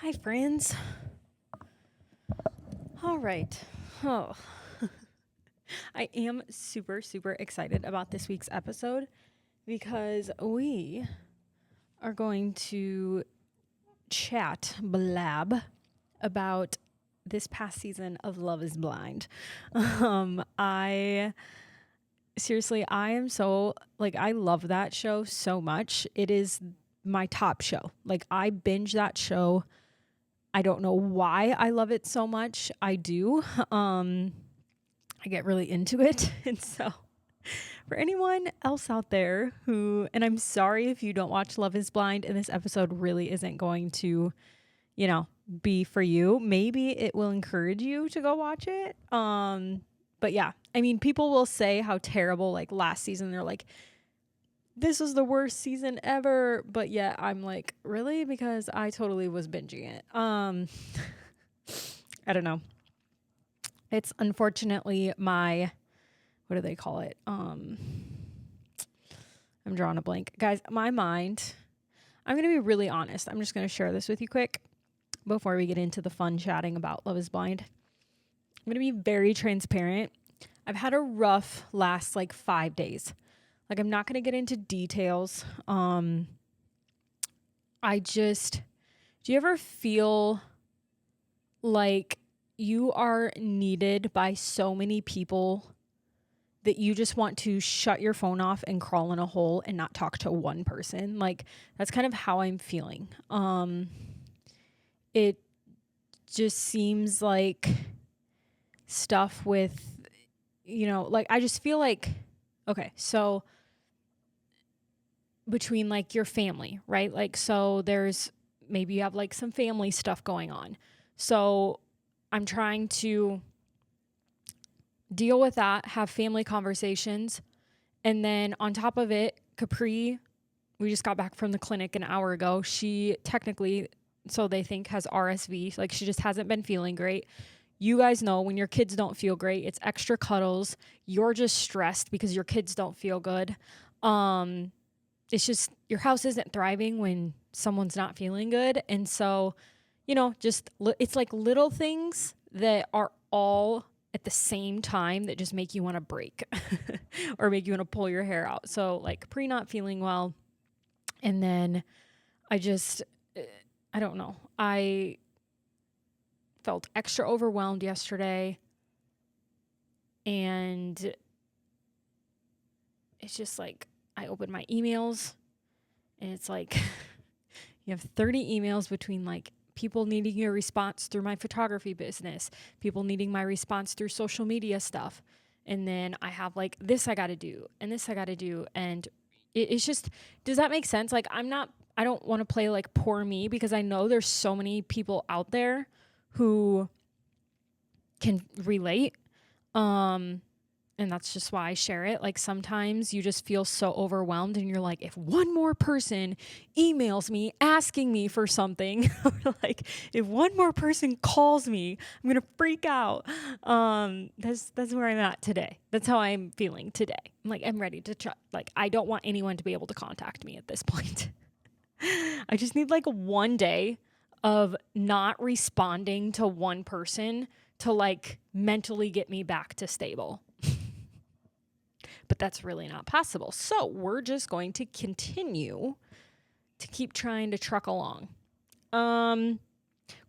Hi, friends. All right. Oh, I am super, super excited about this week's episode because we are going to blab about this past season of Love is Blind. I seriously, I am so, I love that show so much. It is my top show. Like, I binge that show. I don't know why I love it so much. I do. I get really into it. And so, for anyone else out there who, and I'm sorry if you don't watch Love is Blind and this episode really isn't going to, be for you. Maybe it will encourage you to go watch it. But yeah, I mean, people will say how terrible, like last season, they're like, this was the worst season ever. But yeah, I'm like, really? Because I totally was binging it. I don't know. It's unfortunately my, what do they call it? I'm drawing a blank. Guys, my mind, I'm going to be really honest. I'm just going to share this with you quick before we get into the fun chatting about Love is Blind. I'm going to be very transparent. I've had a rough last 5 days. I'm not going to get into details. Do you ever feel like you are needed by so many people that you just want to shut your phone off and crawl in a hole and not talk to one person? That's kind of how I'm feeling. It just seems like stuff with, I just feel like, okay, so between your family, right? So there's, maybe you have some family stuff going on. So I'm trying to deal with that, have family conversations. And then on top of it, Capri, we just got back from the clinic an hour ago. She technically, so they think, has RSV. She just hasn't been feeling great. You guys know when your kids don't feel great, it's extra cuddles. You're just stressed because your kids don't feel good. It's just, your house isn't thriving when someone's not feeling good. And so, it's little things that are all at the same time that just make you want to break or make you want to pull your hair out. So Capri not feeling well. And then I don't know. I felt extra overwhelmed yesterday. And it's just I opened my emails and it's you have 30 emails between people needing your response through my photography business, people needing my response through social media stuff. And then I have this I got to do and this I got to do. And it's just, does that make sense? I don't want to play poor me, because I know there's so many people out there who can relate. And that's just why I share it. Sometimes you just feel so overwhelmed and you're like, if one more person emails me asking me for something, or if one more person calls me, I'm going to freak out. That's where I'm at today. That's how I'm feeling today. I'm ready to try. I don't want anyone to be able to contact me at this point. I just need one day of not responding to one person to mentally get me back to stable. But that's really not possible. So we're just going to continue to keep trying to truck along.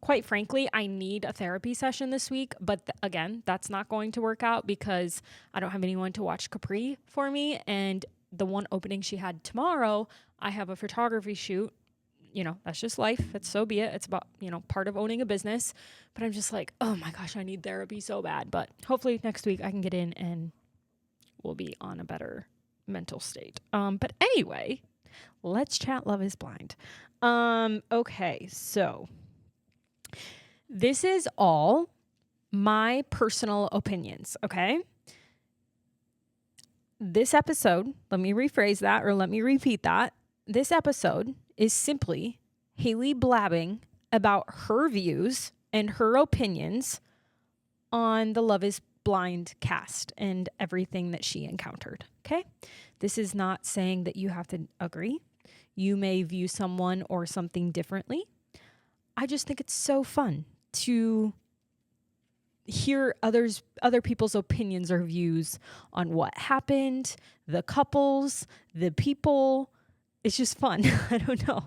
Quite frankly, I need a therapy session this week. But again, that's not going to work out because I don't have anyone to watch Capri for me. And the one opening she had tomorrow, I have a photography shoot. That's just life. It's so be it. It's about, part of owning a business. But I'm just oh my gosh, I need therapy so bad. But hopefully next week I can get in and we'll be on a better mental state. But anyway, let's chat Love is Blind. Okay, so this is all my personal opinions, okay? This episode, let me rephrase that, or let me repeat that. This episode is simply Hailey blabbing about her views and her opinions on the Love is Blind cast and everything that she encountered. Okay. This is not saying that you have to agree. You may view someone or something differently. I just think it's so fun to hear other people's opinions or views on what happened, the couples, the people. It's just fun. I don't know.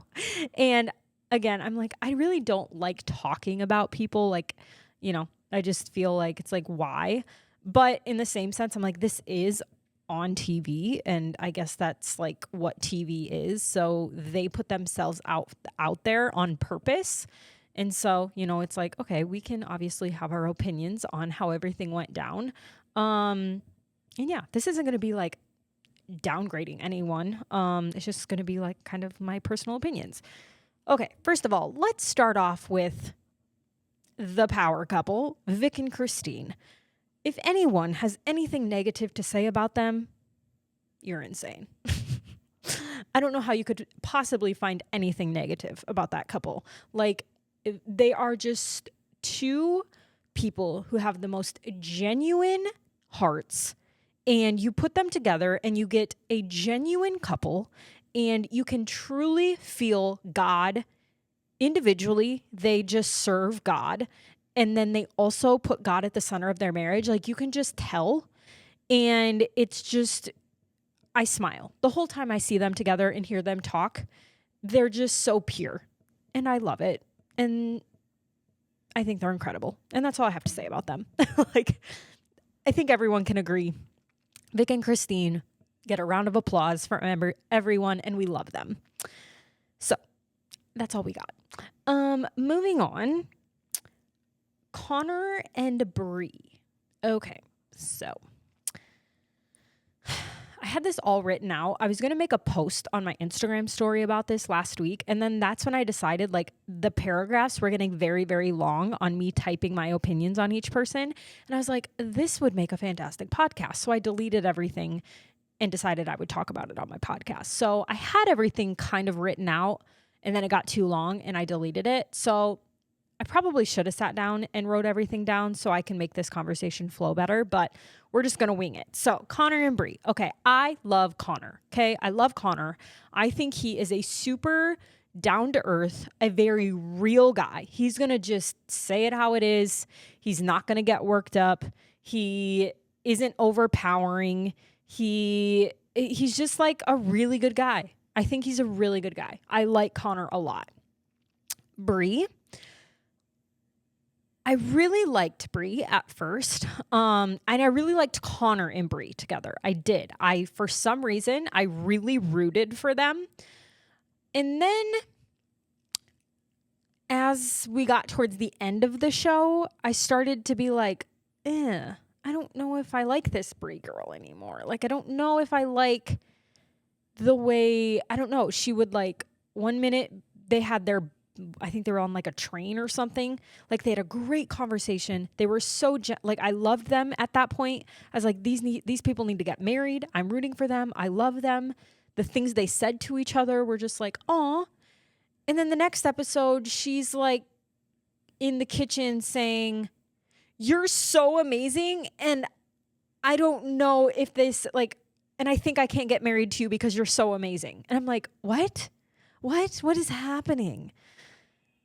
And again, I'm like, I really don't like talking about people. Like, I just feel like it's like, why? But in the same sense, I'm like, this is on TV, and I guess that's like what TV is. So they put themselves out there on purpose. And so, it's like, okay, we can obviously have our opinions on how everything went down. And yeah, this isn't going to be like downgrading anyone. It's just going to be like kind of my personal opinions. Okay, first of all, let's start off with the power couple, Vic and Christine. If anyone has anything negative to say about them, you're insane. I don't know how you could possibly find anything negative about that couple. Like, they are just two people who have the most genuine hearts, and you put them together and you get a genuine couple, and you can truly feel God individually. They just serve God. And then they also put God at the center of their marriage. Like, you can just tell. And it's just, I smile. The whole time I see them together and hear them talk, they're just so pure. And I love it. And I think they're incredible. And that's all I have to say about them. Like, I think everyone can agree. Vic and Christine get a round of applause from everyone, and we love them. So that's all we got. Moving on. Connor and Bree. Okay, so I had this all written out. I was going to make a post on my Instagram story about this last week, and then that's when I decided, like, the paragraphs were getting very, very long on me typing my opinions on each person, and I was like, this would make a fantastic podcast. So I deleted everything and decided I would talk about it on my podcast. So I had everything kind of written out, and then it got too long and I deleted it. So I probably should have sat down and wrote everything down so I can make this conversation flow better, but we're just going to wing it. So Connor and Bree. Okay, I love Connor. Okay, I love Connor. I think he is a super down to earth, a very real guy. He's going to just say it how it is. He's not going to get worked up. He isn't overpowering. He's just like a really good guy. I think he's a really good guy. I like Connor a lot. Bree. I really liked Bree at first, and I really liked Connor and Bree together. I did. For some reason, I really rooted for them. And then as we got towards the end of the show, I started to be like, I don't know if I like this Bree girl anymore. Like, I don't know if I like the way, I don't know, she would, like, one minute they had I think they were on like a train or something. Like, they had a great conversation. They were so, like, I loved them at that point. I was like, these people need to get married. I'm rooting for them. I love them. The things they said to each other were just like, aw. And then the next episode, she's like in the kitchen saying, you're so amazing. And I don't know if this, like, and I think I can't get married to you because you're so amazing. And I'm like, what? What is happening?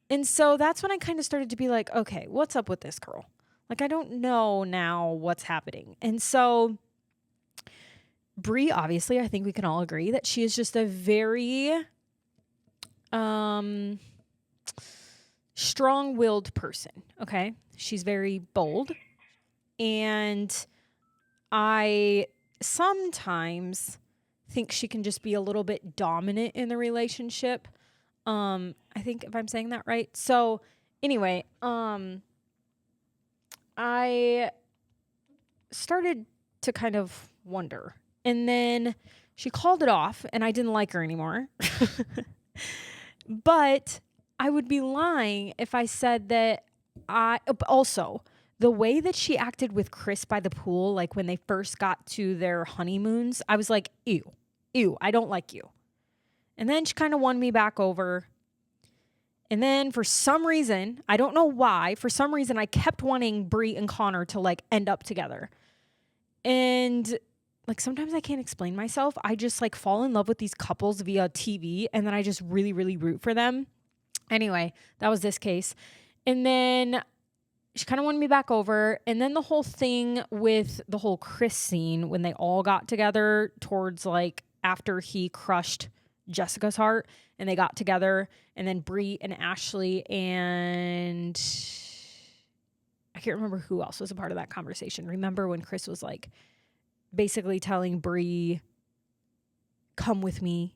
And so that's when I kind of started to be like, okay, what's up with this girl? Like, I don't know now what's happening. And so Bree, obviously, I think we can all agree that she is just a very strong-willed person, okay? She's very bold. And I sometimes think she can just be a little bit dominant in the relationship. I think if I'm saying that right. So anyway, I started to kind of wonder, and then she called it off and I didn't like her anymore. But I would be lying if I said that also the way that she acted with Chris by the pool, like when they first got to their honeymoons, I was like, ew, I don't like you. And then she kind of won me back over. And then for some reason, I don't know why, for some reason I kept wanting Bree and Connor to like end up together. And like sometimes I can't explain myself. I just like fall in love with these couples via TV, and then I just really, really root for them. Anyway, that was this case. And then she kind of wanted me back over. And then the whole thing with the whole Chris scene when they all got together towards like after he crushed Jessica's heart and they got together, and then Bree and Ashley and I can't remember who else was a part of that conversation. Remember when Chris was like basically telling Bree, come with me.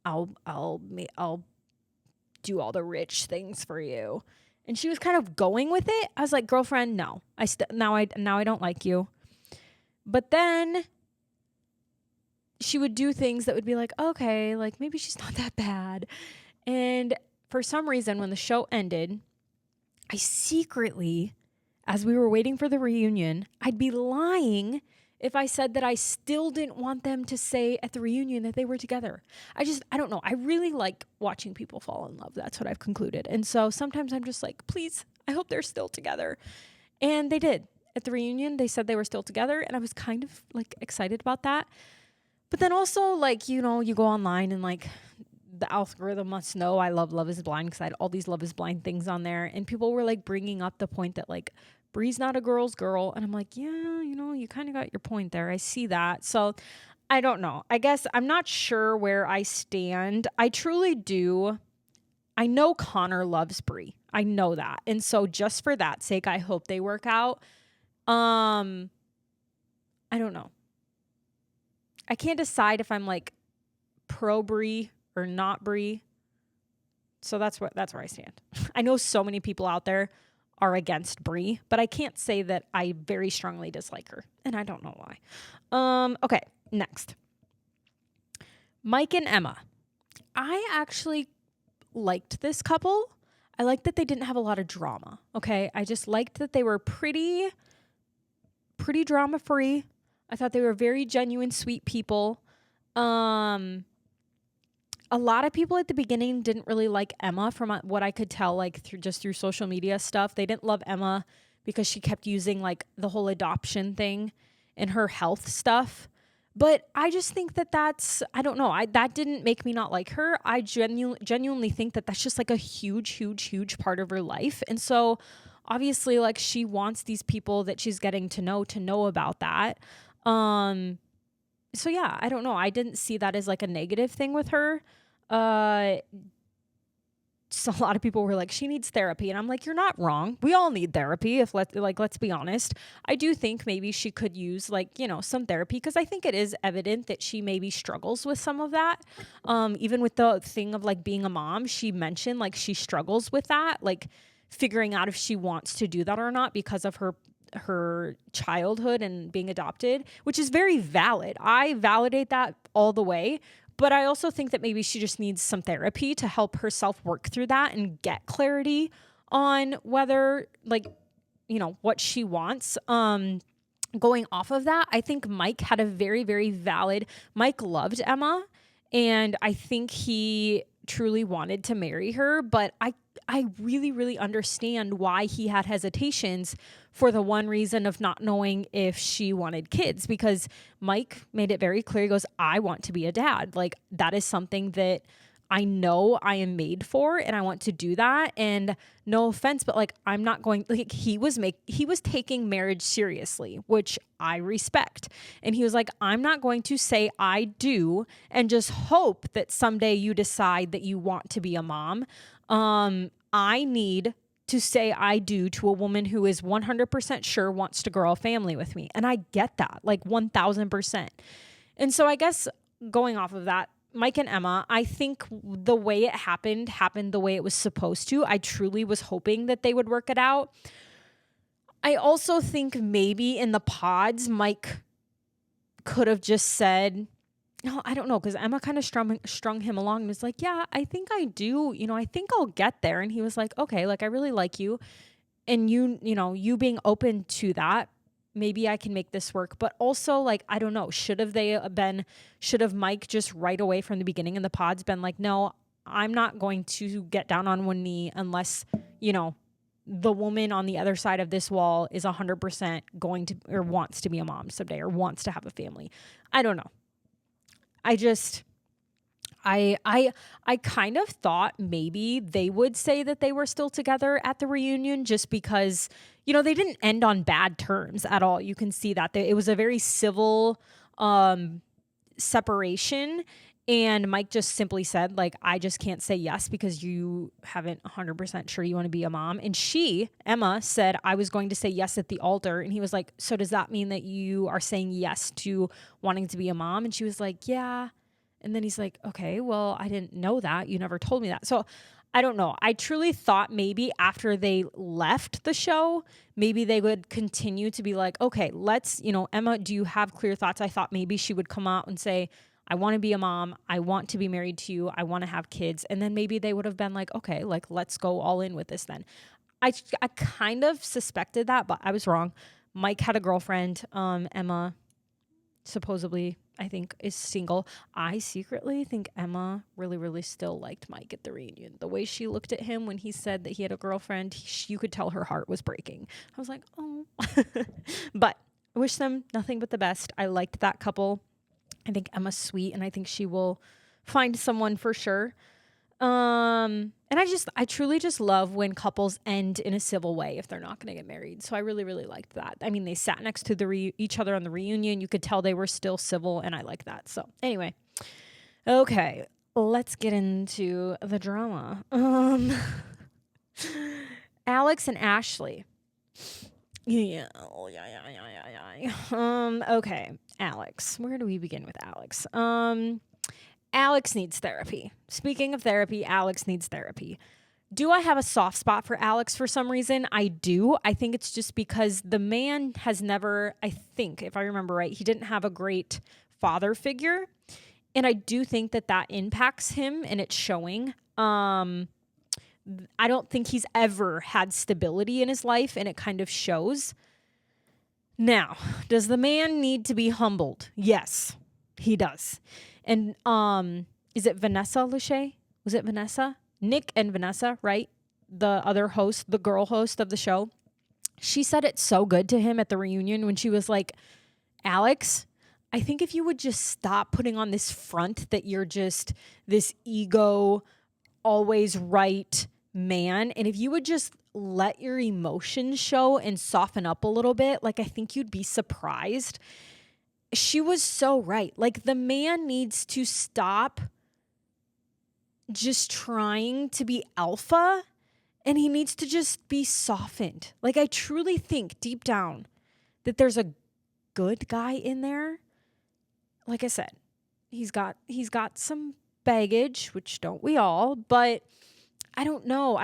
I'll do all the rich things for you. And she was kind of going with it. I was like, girlfriend, no. Now I don't like you. But then she would do things that would be like, okay, like maybe she's not that bad. And for some reason, when the show ended, I secretly, as we were waiting for the reunion, I'd be lying if I said that I still didn't want them to say at the reunion that they were together. I don't know. I really like watching people fall in love. That's what I've concluded. And so sometimes I'm just like, please, I hope they're still together. And they did. At the reunion, they said they were still together. And I was kind of like excited about that. But then also like, you know, you go online and like the algorithm must know I love Love is Blind because I had all these Love is Blind things on there. And people were like bringing up the point that like, Bree's not a girl's girl. And I'm like, yeah, you know, you kind of got your point there. I see that. So I don't know. I guess I'm not sure where I stand. I truly do. I know Connor loves Bree. I know that. And so just for that sake, I hope they work out. I don't know. I can't decide if I'm like pro Bree or not Bree. So that's where I stand. I know so many people out there are against Bree, but I can't say that I very strongly dislike her, and I don't know why. Okay, next. Mike and Emma. I actually liked this couple. I liked that they didn't have a lot of drama, okay? I just liked that they were pretty drama-free. I thought they were very genuine, sweet people. A lot of people at the beginning didn't really like Emma from what I could tell, like through social media stuff. They didn't love Emma because she kept using like the whole adoption thing and her health stuff. But I just think that I don't know. That didn't make me not like her. I genuinely think that that's just like a huge part of her life. And so obviously like she wants these people that she's getting to know about that. So yeah, I don't know. I didn't see that as like a negative thing with her. So a lot of people were like, she needs therapy. And I'm like, you're not wrong. We all need therapy. Let's be honest. I do think maybe she could use like, you know, some therapy because I think it is evident that she maybe struggles with some of that. Even with the thing of like being a mom, she mentioned like she struggles with that, like figuring out if she wants to do that or not because of her childhood and being adopted, which is very valid. I validate that all the way. But I also think that maybe she just needs some therapy to help herself work through that and get clarity on whether, like, you know, what she wants. Going off of that, I think Mike had a very, very valid. Mike loved Emma, and I think he truly wanted to marry her. But I really, really understand why he had hesitations for the one reason of not knowing if she wanted kids, because Mike made it very clear. He goes, I want to be a dad. Like, that is something that I know I am made for, and I want to do that. And no offense, but like, I'm not going, like, he was taking marriage seriously, which I respect. And he was like, I'm not going to say I do and just hope that someday you decide that you want to be a mom. I need to say I do to a woman who is 100% sure wants to grow a family with me. And I get that, like 1000%. And so I guess going off of that, Mike and Emma, I think the way it happened the way it was supposed to. I truly was hoping that they would work it out. I also think maybe in the pods, Mike could have just said, no, I don't know, because Emma kind of strung him along and was like, yeah, I think I do. You know, I think I'll get there. And he was like, okay, like I really like you. And you being open to that, maybe I can make this work. But also, like, I don't know, should have Mike just right away from the beginning in the pods been like, no, I'm not going to get down on one knee unless, you know, the woman on the other side of this wall is 100% going to, or wants to be a mom someday, or wants to have a family. I don't know. I kind of thought maybe they would say that they were still together at the reunion just because, they didn't end on bad terms at all. You can see that. It was a very civil separation. And Mike just simply said, like, I just can't say yes because you haven't 100% sure you want to be a mom. And Emma, said, I was going to say yes at the altar. And he was like, so does that mean that you are saying yes to wanting to be a mom? And she was like, yeah. And then he's like, okay, well, I didn't know that. You never told me that. So I don't know. I truly thought maybe after they left the show, maybe they would continue to be like, okay, let's, Emma, do you have clear thoughts? I thought maybe she would come out and say, I want to be a mom. I want to be married to you. I want to have kids. And then maybe they would have been like, okay, like, let's go all in with this then. I kind of suspected that, but I was wrong. Mike had a girlfriend. Emma supposedly, I think, is single. I secretly think Emma really, really still liked Mike at the reunion. The way she looked at him when he said that he had a girlfriend, you could tell her heart was breaking. I was like, oh. But I wish them nothing but the best. I liked that couple. I think Emma's sweet, and I think she will find someone for sure. And I truly just love when couples end in a civil way if they're not going to get married. So I really, really liked that. I mean, they sat next to each other on the reunion. You could tell they were still civil, and I like that. So anyway, okay, let's get into the drama. Alex and Ashley. Yeah. Okay. Alex. Where do we begin with Alex? Alex needs therapy. Speaking of therapy, Alex needs therapy. Do I have a soft spot for Alex for some reason? I do. I think it's just because the man has never, I think, if I remember right, he didn't have a great father figure. And I do think that impacts him, and it's showing. I don't think he's ever had stability in his life, and it kind of shows. Now, does the man need to be humbled? Yes, he does. And is it Vanessa Lachey? Was it Vanessa? Nick and Vanessa, right? The other host, the girl host of the show. She said it so good to him at the reunion when she was like, Alex, I think if you would just stop putting on this front that you're just this ego, always right man, and if you would just let your emotions show and soften up a little bit, like, I think you'd be surprised. She was so right. Like, the man needs to stop just trying to be alpha, and he needs to just be softened. Like, I truly think deep down that there's a good guy in there. Like I said, he's got some baggage, which don't we all, but I don't know.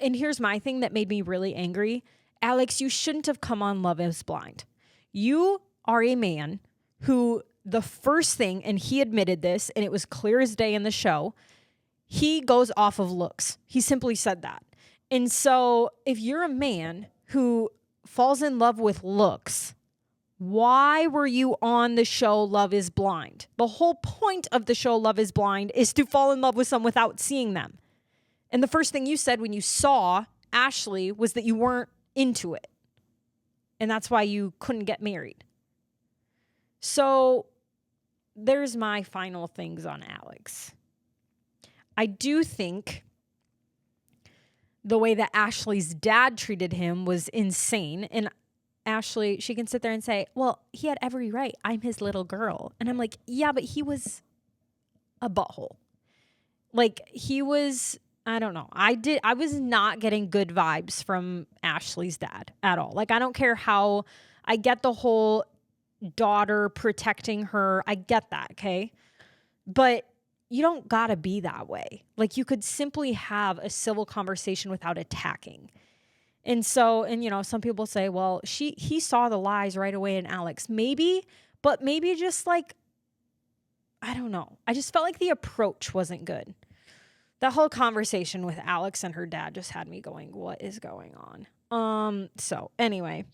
And here's my thing that made me really angry. Alex, you shouldn't have come on Love is Blind. You are a man who, the first thing, and he admitted this, and it was clear as day in the show, he goes off of looks. He simply said that. And so if you're a man who falls in love with looks, why were you on the show Love is Blind? The whole point of the show Love is Blind is to fall in love with someone without seeing them. And the first thing you said when you saw Ashley was that you weren't into it. And that's why you couldn't get married. So there's my final things on Alex. I do think the way that Ashley's dad treated him was insane. And Ashley, she can sit there and say, well, he had every right. I'm his little girl. And I'm like, yeah, but he was a butthole. Like, he was, I don't know. I was not getting good vibes from Ashley's dad at all. Like, I don't care how, I get the whole daughter protecting her. I get that, okay? But you don't gotta be that way. Like, you could simply have a civil conversation without attacking. And so, and some people say, well, he saw the lies right away in Alex. Maybe, but maybe just like, I don't know. I just felt like the approach wasn't good. That whole conversation with Alex and her dad just had me going, what is going on? So anyway,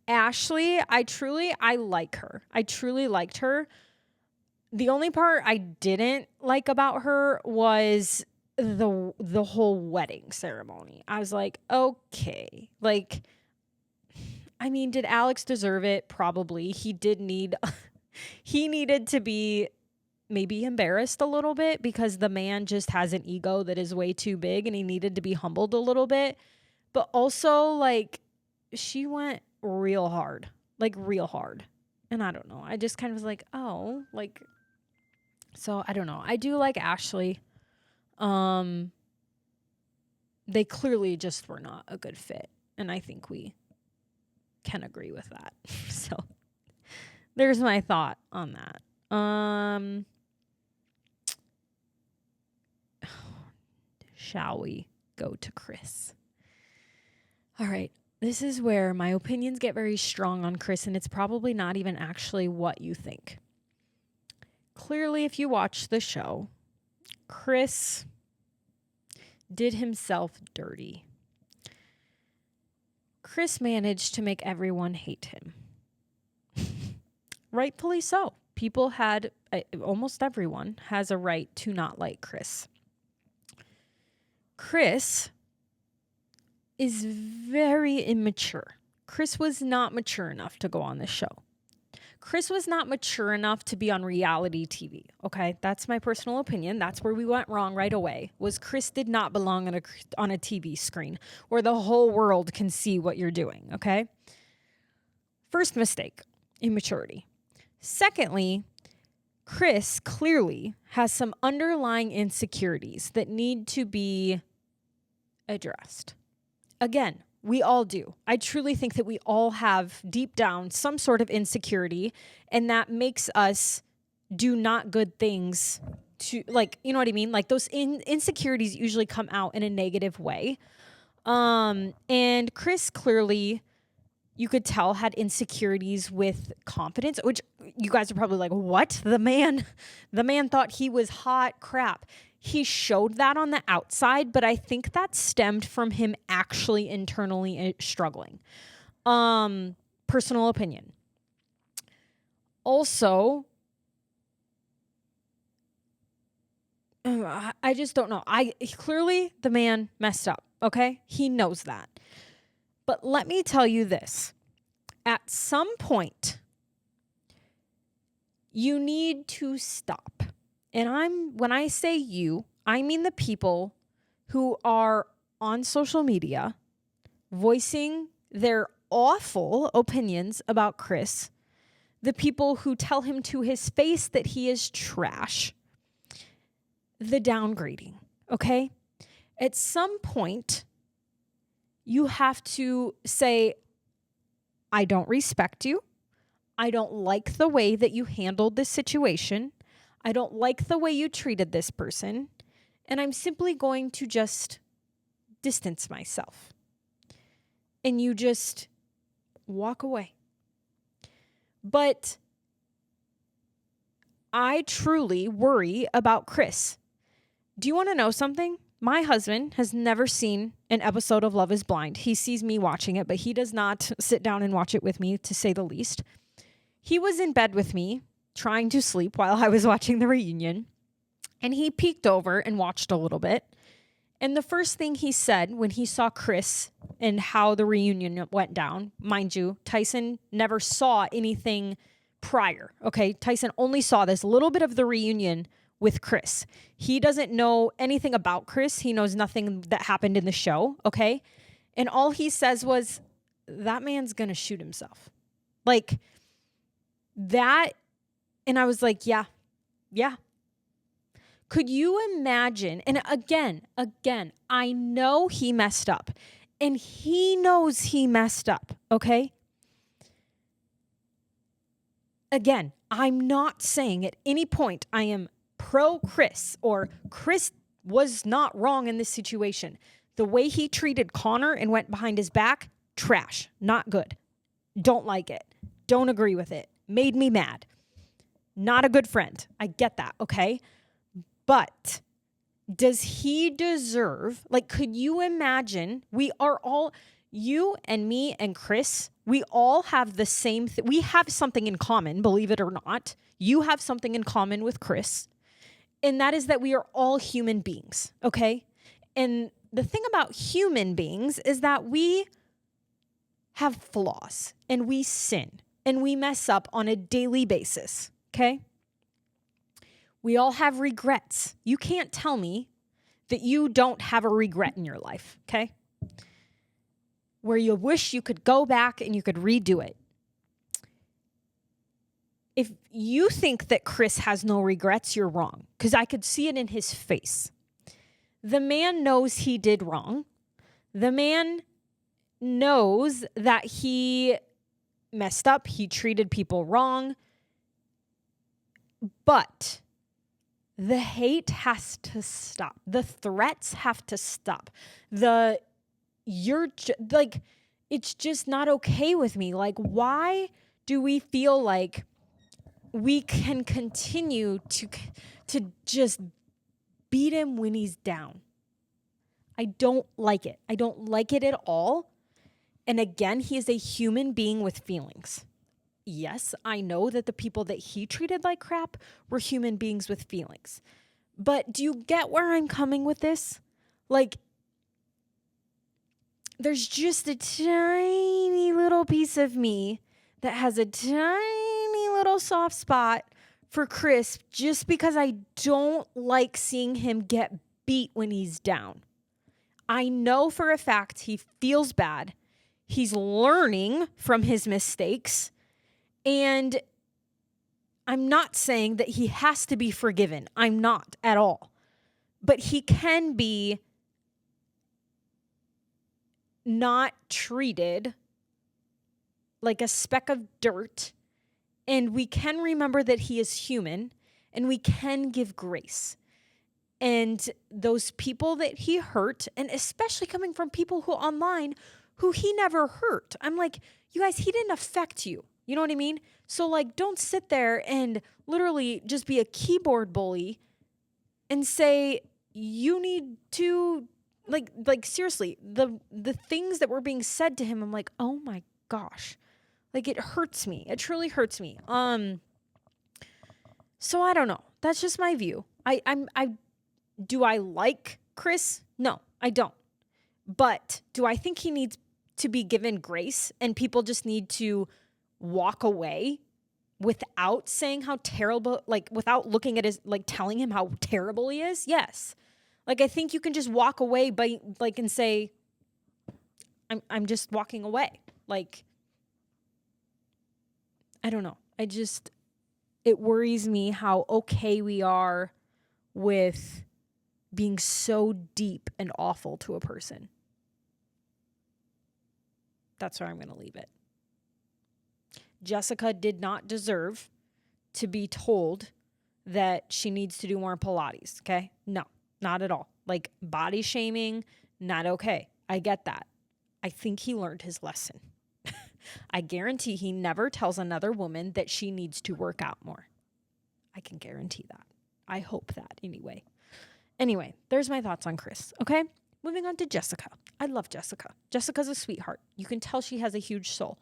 Ashley, I like her. I truly liked her. The only part I didn't like about her was the whole wedding ceremony. I was like, okay. Like, I mean, did Alex deserve it? Probably. He needed to be maybe embarrassed a little bit because the man just has an ego that is way too big and he needed to be humbled a little bit. But also, like, she went real hard, like real hard. And I don't know. I just kind of was like, oh, like, so I don't know. I do like Ashley. They clearly just were not a good fit. And I think we can agree with that. So there's my thought on that. Shall we go to Chris? All right. This is where my opinions get very strong on Chris, and it's probably not even actually what you think. Clearly, if you watch the show, Chris did himself dirty. Chris managed to make everyone hate him. Rightfully so. People had, almost everyone has a right to not like Chris. Chris is very immature. Chris was not mature enough to go on this show. Chris was not mature enough to be on reality TV. Okay, that's my personal opinion. That's where we went wrong right away. Was Chris did not belong on a TV screen where the whole world can see what you're doing. Okay. First mistake, immaturity. Secondly, Chris clearly has some underlying insecurities that need to be addressed. Again, we all do. I truly think that we all have deep down some sort of insecurity, and that makes us do not good things to, like, you know what I mean? Like those insecurities usually come out in a negative way. And Chris clearly, you could tell, had insecurities with confidence, which you guys are probably like, what? The man thought he was hot crap. He showed that on the outside, but I think that stemmed from him actually internally struggling. Personal opinion. Also, I just don't know. Clearly the man messed up, okay? He knows that. But let me tell you this. At some point, you need to stop. And when I say you, I mean the people who are on social media voicing their awful opinions about Chris, the people who tell him to his face that he is trash, the downgrading, okay? At some point, you have to say, I don't respect you. I don't like the way that you handled this situation. I don't like the way you treated this person. And I'm simply going to just distance myself. And you just walk away. But I truly worry about Chris. Do you want to know something? My husband has never seen an episode of Love is Blind. He sees me watching it, but he does not sit down and watch it with me, to say the least. He was in bed with me, trying to sleep while I was watching the reunion, and he peeked over and watched a little bit. And the first thing he said when he saw Chris and how the reunion went down, mind you, Tyson never saw anything prior, okay? Tyson only saw this little bit of the reunion with Chris. He doesn't know anything about Chris. He knows nothing that happened in the show, okay? And all he says was, that man's gonna shoot himself. Like, that, and I was like, yeah. Could you imagine? And again, I know he messed up. And he knows he messed up, okay? Again, I'm not saying at any point I am pro Chris or Chris was not wrong in this situation. The way he treated Connor and went behind his back, trash, not good. Don't like it. Don't agree with it. Made me mad. Not a good friend. I get that, okay? But does he deserve, like, could you imagine, we are all, you and me and Chris, we all have the same thing. We have something in common, believe it or not. You have something in common with Chris. And that is that we are all human beings, okay? And the thing about human beings is that we have flaws and we sin and we mess up on a daily basis, okay? We all have regrets. You can't tell me that you don't have a regret in your life, okay? Where you wish you could go back and you could redo it. If you think that Chris has no regrets, you're wrong, because I could see it in his face. The man knows he did wrong. The man knows that he messed up. He treated people wrong. But the hate has to stop. The threats have to stop. It's just not okay with me. Like, why do we feel like we can continue to just beat him when he's down? I don't like it. I don't like it at all. And again, he is a human being with feelings. Yes, I know that the people that he treated like crap were human beings with feelings. But do you get where I'm coming with this? Like, there's just a tiny little piece of me that has a tiny little soft spot for Chris just because I don't like seeing him get beat when he's down. I know for a fact he feels bad. He's learning from his mistakes. And I'm not saying that he has to be forgiven. I'm not at all. But he can be not treated like a speck of dirt. And we can remember that he is human, and we can give grace. And those people that he hurt, and especially coming from people who online who he never hurt. I'm like, you guys, he didn't affect you. You know what I mean? So like, don't sit there and literally just be a keyboard bully and say you need to like seriously, the things that were being said to him, I'm like, oh my gosh. Like, it hurts me. It truly hurts me. So I don't know. That's just my view. Do I like Chris? No, I don't. But do I think he needs to be given grace and people just need to walk away without saying how terrible, like without looking at his, like telling him how terrible he is? Yes. Like, I think you can just walk away by like and say, I'm just walking away. Like, I don't know. It worries me how okay we are with being so deep and awful to a person. That's where I'm going to leave it. Jessica did not deserve to be told that she needs to do more Pilates, okay? No, not at all. Like, body shaming, not okay. I get that. I think he learned his lesson. I guarantee he never tells another woman that she needs to work out more. I can guarantee that. I hope that anyway. Anyway, there's my thoughts on Chris, okay? Moving on to Jessica. I love Jessica. Jessica's a sweetheart. You can tell she has a huge soul.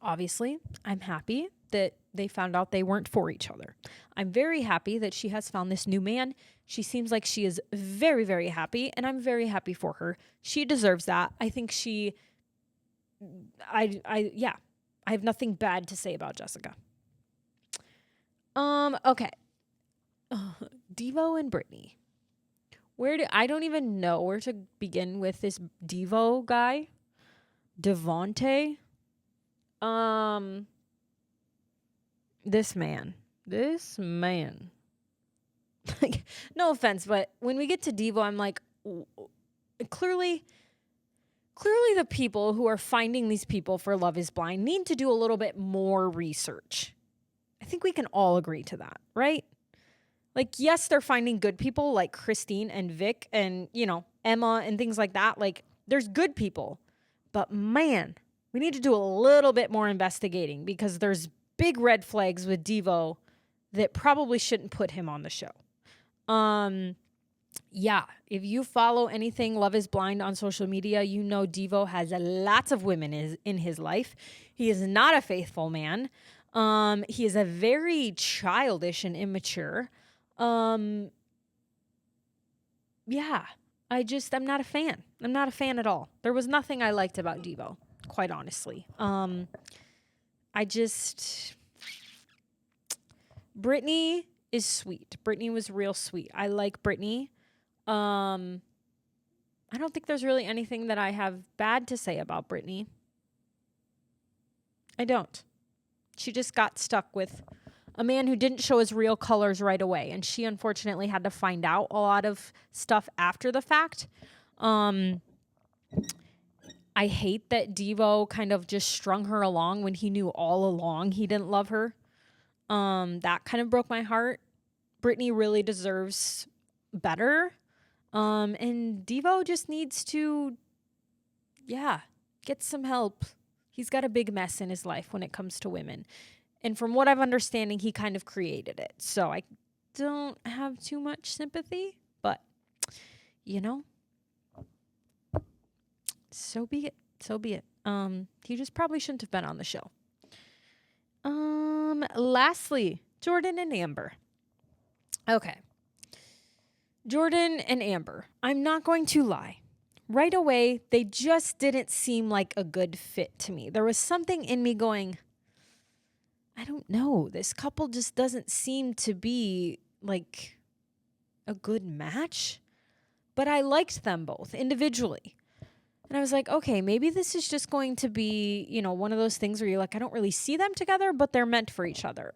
Obviously, I'm happy that they found out they weren't for each other. I'm very happy that she has found this new man. She seems like she is very, very happy, and I'm very happy for her. She deserves that. I think I have nothing bad to say about Jessica. Okay. Devo and Brittany. I don't even know where to begin with this Devo guy. Devontae. This man. Like, no offense, but when we get to Devo, I'm like, clearly the people who are finding these people for Love is Blind need to do a little bit more research. I think we can all agree to that, right? Like, yes, they're finding good people like Christine and Vic and, Emma and things like that. Like, there's good people. But man, we need to do a little bit more investigating because there's big red flags with Devo that probably shouldn't put him on the show. Yeah, if you follow anything Love is Blind on social media, you know Devo has lots of women in his life. He is not a faithful man. He is a very childish and immature. Yeah, I'm not a fan. I'm not a fan at all. There was nothing I liked about Devo, quite honestly. Brittany is sweet. Brittany was real sweet. I like Brittany. I don't think there's really anything that I have bad to say about Brittany. I don't. She just got stuck with a man who didn't show his real colors right away. And she unfortunately had to find out a lot of stuff after the fact. I hate that Devo kind of just strung her along when he knew all along he didn't love her. That kind of broke my heart. Brittany really deserves better. And Devo just needs to, get some help. He's got a big mess in his life when it comes to women. And from what I'm understanding, he kind of created it. So I don't have too much sympathy, but, so be it. So be it. He just probably shouldn't have been on the show. Lastly, Jordan and Amber. Okay. Jordan and Amber. I'm not going to lie. Right away, they just didn't seem like a good fit to me. There was something in me going, I don't know. This couple just doesn't seem to be like a good match. But I liked them both individually. And I was like, okay, maybe this is just going to be, one of those things where you're like, I don't really see them together, but they're meant for each other.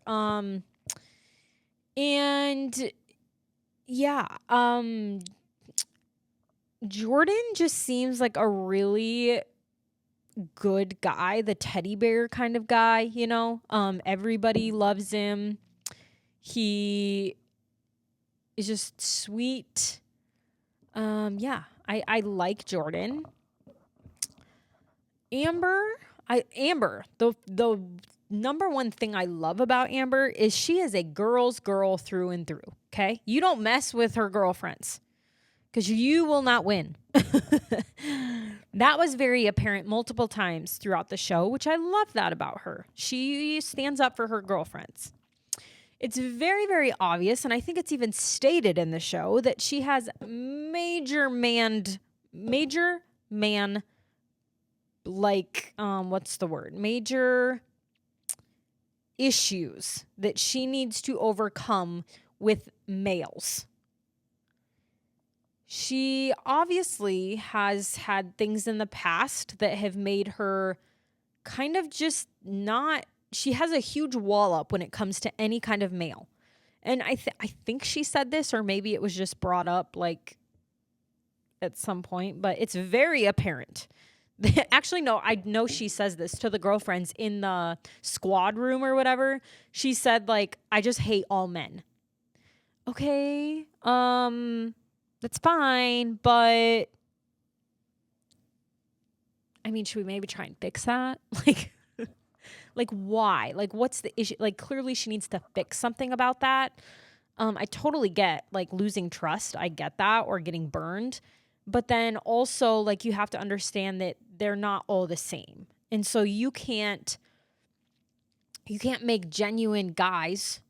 Jordan just seems like a really good guy, the teddy bear kind of guy, everybody loves him. He is just sweet. I like Jordan. Amber, the number one thing I love about Amber is she is a girl's girl through and through, okay? You don't mess with her girlfriends because you will not win. That was very apparent multiple times throughout the show, which I love that about her. She stands up for her girlfriends. It's very, very obvious, and I think it's even stated in the show, that she has major man, major issues that she needs to overcome with males. She obviously has had things in the past that have made her kind of just not, she has a huge wall up when it comes to any kind of male. And I think she said this, or maybe it was just brought up like at some point, but it's very apparent. Actually, no, I know she says this to the girlfriends in the squad room or whatever. She said, like, I just hate all men. Okay, that's fine, but I mean, should we maybe try and fix that? Like why? Like, what's the issue? Like, clearly she needs to fix something about that. I totally get, like, losing trust. I get that, or getting burned. But then also, like, you have to understand that they're not all the same. And so you can't make genuine guys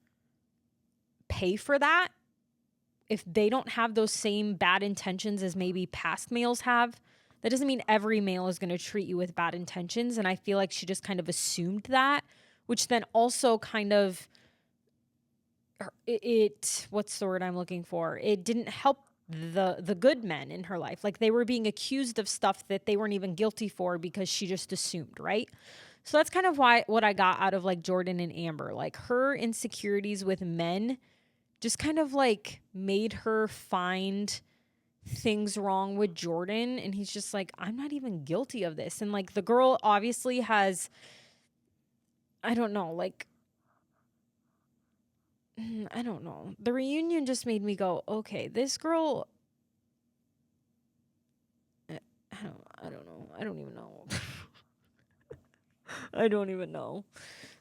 pay for that if they don't have those same bad intentions as maybe past males have. That doesn't mean every male is going to treat you with bad intentions. And I feel like she just kind of assumed that, which then also kind of, what's the word I'm looking for? It didn't help the good men in her life. Like, they were being accused of stuff that they weren't even guilty for because she just assumed, right? So that's kind of what I got out of, like, Jordan and Amber. Like, her insecurities with men just kind of, like, made her find things wrong with Jordan, and he's just like, I'm not even guilty of this. And, like, the girl obviously has, I don't know, the reunion just made me go, okay, this girl, I don't know, I don't even know. I don't even know.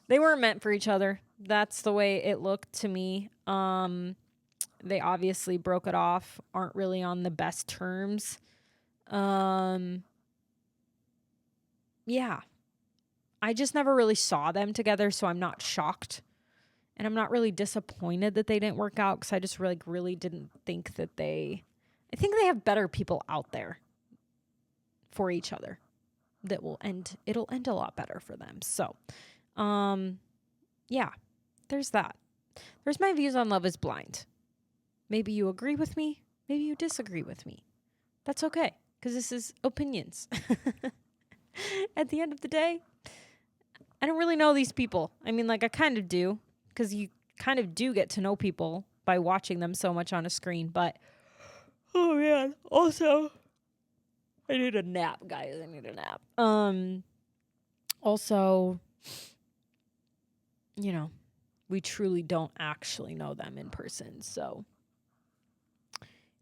They weren't meant for each other. That's the way it looked to me. They obviously broke it off, aren't really on the best terms. Yeah. I just never really saw them together, so I'm not shocked. And I'm not really disappointed that they didn't work out, because I just really didn't think that I think they have better people out there for each other that it'll end a lot better for them. So, yeah, there's that. There's my views on Love is Blind. Maybe you agree with me. Maybe you disagree with me. That's okay, because this is opinions. At the end of the day, I don't really know these people. I mean, like, I kind of do, because you kind of do get to know people by watching them so much on a screen. But, oh, man. Also, I need a nap, guys. I need a nap. Also, you know, we truly don't actually know them in person, so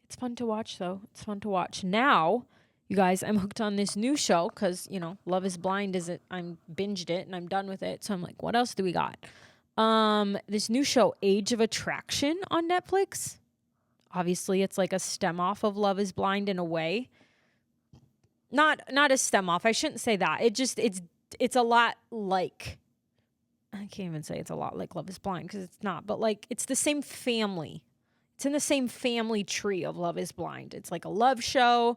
it's fun to watch, though. It's fun to watch. Now, you guys, I'm hooked on this new show because, you know, Love is Blind I'm binged it and I'm done with it. So I'm like, what else do we got? This new show, Age of Attraction on Netflix. Obviously, it's like a stem off of Love is Blind in a way. Not a stem off. I shouldn't say that. It's a lot like, I can't even say it's a lot like Love is Blind because it's not, but like it's the same family. It's in the same family tree of Love is Blind. It's like a love show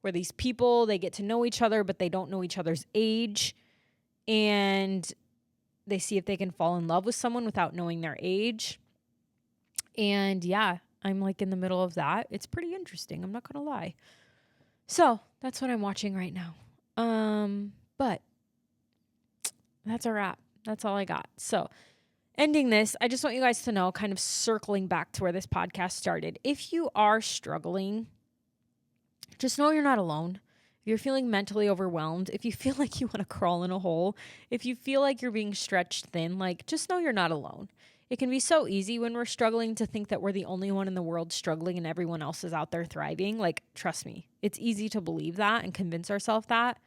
where these people, they get to know each other, but they don't know each other's age. And they see if they can fall in love with someone without knowing their age. And yeah, I'm like in the middle of that. It's pretty interesting. I'm not going to lie. So that's what I'm watching right now. But that's a wrap. That's all I got. So ending this, I just want you guys to know, kind of circling back to where this podcast started. If you are struggling, just know you're not alone. If you're feeling mentally overwhelmed, if you feel like you want to crawl in a hole, if you feel like you're being stretched thin, like just know you're not alone. It can be so easy when we're struggling to think that we're the only one in the world struggling and everyone else is out there thriving. Like, trust me, it's easy to believe that and convince ourselves that.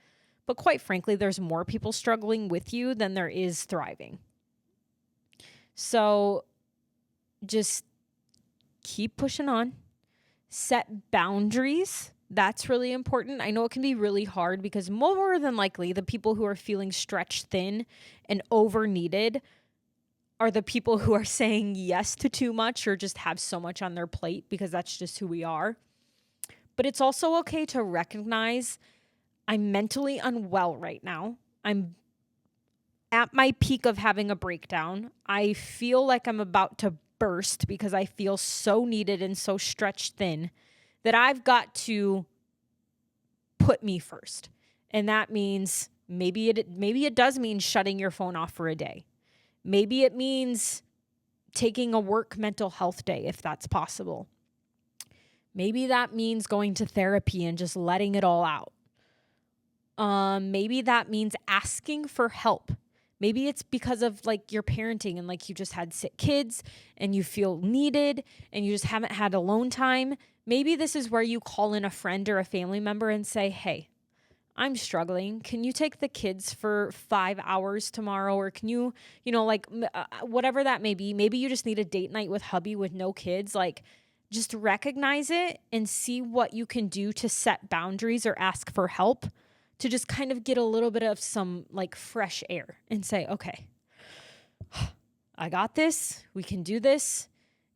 But quite frankly, there's more people struggling with you than there is thriving. So just keep pushing on. Set boundaries. That's really important. I know it can be really hard because more than likely the people who are feeling stretched thin and over needed are the people who are saying yes to too much or just have so much on their plate because that's just who we are. But it's also okay to recognize I'm mentally unwell right now. I'm at my peak of having a breakdown. I feel like I'm about to burst because I feel so needed and so stretched thin that I've got to put me first. And that means maybe it does mean shutting your phone off for a day. Maybe it means taking a work mental health day if that's possible. Maybe that means going to therapy and just letting it all out. Maybe that means asking for help. Maybe it's because of like your parenting and like you just had sick kids and you feel needed and you just haven't had alone time. Maybe this is where you call in a friend or a family member and say, hey, I'm struggling. Can you take the kids for 5 hours tomorrow? Or can you, whatever that may be. Maybe you just need a date night with hubby with no kids. Like, just recognize it and see what you can do to set boundaries or ask for help to just kind of get a little bit of some like fresh air and say, okay, I got this. We can do this.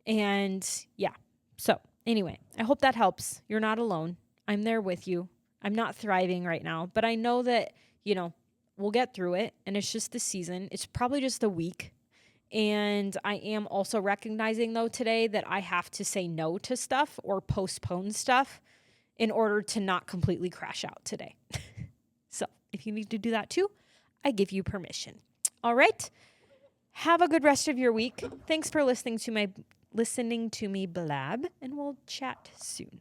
And yeah. So anyway, I hope that helps. You're not alone. I'm there with you. I'm not thriving right now, but I know that, we'll get through it and it's just the season. It's probably just a week. And I am also recognizing though today that I have to say no to stuff or postpone stuff in order to not completely crash out today. So if you need to do that too, I give you permission. All right. Have a good rest of your week. Thanks for listening to me blab, and we'll chat soon.